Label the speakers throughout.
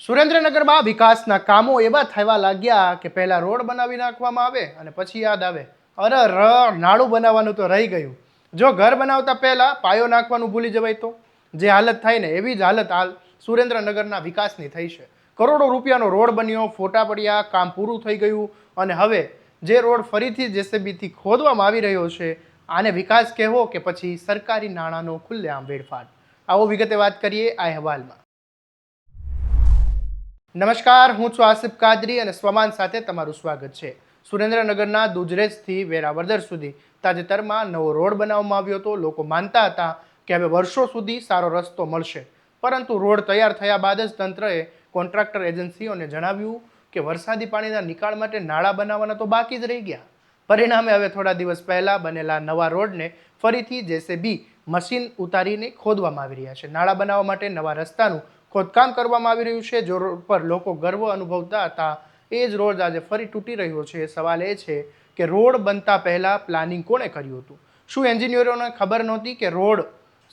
Speaker 1: સુરેન્દ્રનગરમાં વિકાસના કામો એવા થવા લાગ્યા કે પહેલા રોડ બનાવી નાખવામાં આવે અને પછી યાદ આવે નાળું બનાવવાનું તો રહી ગયું. જો ઘર બનાવતા પહેલા પાયો નાખવાનું ભૂલી જવાય તો જે હાલત થાય ને એવી જ હાલત હાલ સુરેન્દ્રનગરના વિકાસની થઈ છે. કરોડો રૂપિયાનો રોડ બન્યો, ફોટા પડ્યા, કામ પૂરું થઈ ગયું અને હવે જે રોડ ફરીથી જેસીબીથી ખોદવામાં આવી રહ્યો છે, આને વિકાસ કહેવો કે પછી સરકારી નાણાંનો ખુલ્લેઆમ વેડફાટ? આવો વિગતે વાત કરીએ આ અહેવાલમાં. નમસ્કાર, હું છું આસિફ કાદરી અને સ્વમાન સાથે તમારું સ્વાગત છે. સુરેન્દ્રનગરના દુજરેજથી વેરાવદર સુધી તાજેતરમાં નવો રોડ બનાવવામાં આવ્યો હતો. લોકો માનતા હતા કે હવે વર્ષો સુધી સારો રસ્તો મળશે, પરંતુ રોડ તૈયાર થયા બાદ જ તંત્રએ કોન્ટ્રાક્ટર એજન્સીઓને જણાવ્યું કે વરસાદી પાણીના નિકાલ માટે નાળા બનાવવાના તો બાકી જ રહી ગયા. પરિણામે હવે થોડા દિવસ પહેલા બનેલા નવા રોડને ફરીથી જેસીબી મશીન ઉતારીને ખોદવામાં આવી રહ્યા છે. નાળા બનાવવા માટે નવા રસ્તાનું ખોદકામ કરવામાં આવી રહ્યું છે. જો રોડ પર લોકો ગર્વ અનુભવતા હતા એ જ રોડ આજે ફરી તૂટી રહ્યો છે. સવાલ એ છે કે રોડ બનતા પહેલા પ્લાનિંગ કોણે કર્યું હતું? શું એન્જિનિયરોને ખબર નહોતી કે રોડ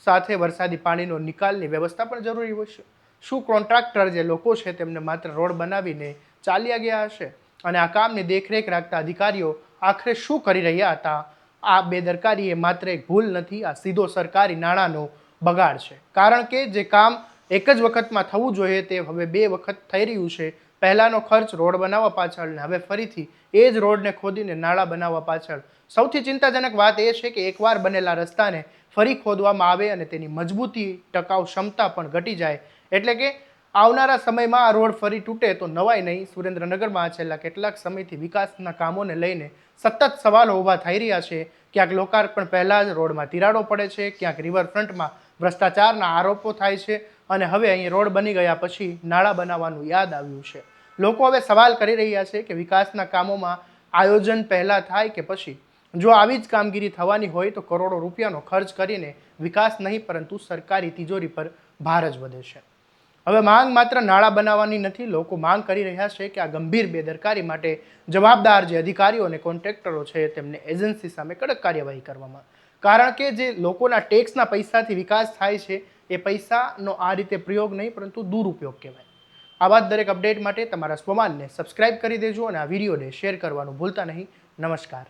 Speaker 1: સાથે વરસાદી પાણીનો નિકાલની વ્યવસ્થા પણ જરૂરી હોય છે? શું કોન્ટ્રાક્ટર જે લોકો છે તેમને માત્ર રોડ બનાવીને ચાલ્યા ગયા હશે અને આ કામની દેખરેખ રાખતા અધિકારીઓ આખરે શું કરી રહ્યા હતા? આ બેદરકારી એ માત્ર એક ભૂલ નથી, આ સીધો સરકારી નાણાંનો બગાડ છે. કારણ કે જે કામ એક જ વખતમાં થવું જોઈએ તે હવે બે વખત થઈ રહ્યું છે. પહેલાનો ખર્ચ રોડ બનાવવા પાછળ ને હવે ફરીથી એ જ રોડને ખોદીને નાળા બનાવવા પાછળ. સૌથી ચિંતાજનક વાત એ છે કે એકવાર બનેલા રસ્તાને ફરી ખોદવામાં આવે અને તેની મજબૂતી, ટકાઉ ક્ષમતા પણ ઘટી જાય, એટલે કે આવનારા સમયમાં આ રોડ ફરી તૂટે તો નવાય નહીં. સુરેન્દ્રનગરમાં છેલ્લા કેટલાક સમયથી વિકાસના કામોને લઈને સતત સવાલો ઊભા થઈ રહ્યા છે. ક્યાંક લોકાર્પણ પહેલાં જ રોડમાં તિરાડો પડે છે, ક્યાંક રિવરફ્રન્ટમાં ભ્રષ્ટાચારના આરોપો થાય છે અને હવે અહીં રોડ બની ગયા પછી નાળા બનાવવાનું યાદ આવ્યું છે. લોકો હવે સવાલ કરી રહ્યા છે કે વિકાસના કામોમાં આયોજન પહેલાં થાય કે પછી? જો આવી જ કામગીરી થવાની હોય તો કરોડો રૂપિયાનો ખર્ચ કરીને વિકાસ નહીં પરંતુ સરકારી તિજોરી પર ભાર જ વધે છે. હવે માંગ માત્ર નાળા બનાવવાની નથી. લોકો માંગ કરી રહ્યા છે કે આ ગંભીર બેદરકારી માટે જવાબદાર જે અધિકારીઓ અને કોન્ટ્રાક્ટરો છે તેમને એજન્સી સામે કડક કાર્યવાહી કરવામાં. કારણ કે જે લોકોના ટેક્સના પૈસાથી વિકાસ થાય છે એ પૈસાનો આ રીતે પ્રયોગ નહીં પરંતુ દુરુપયોગ કહેવાય. આવા જ દરેક અપડેટ માટે તમારા સ્વમાનને સબસ્ક્રાઇબ કરી દેજો અને આ વિડીયોને શેર કરવાનું ભૂલતા નહીં. નમસ્કાર.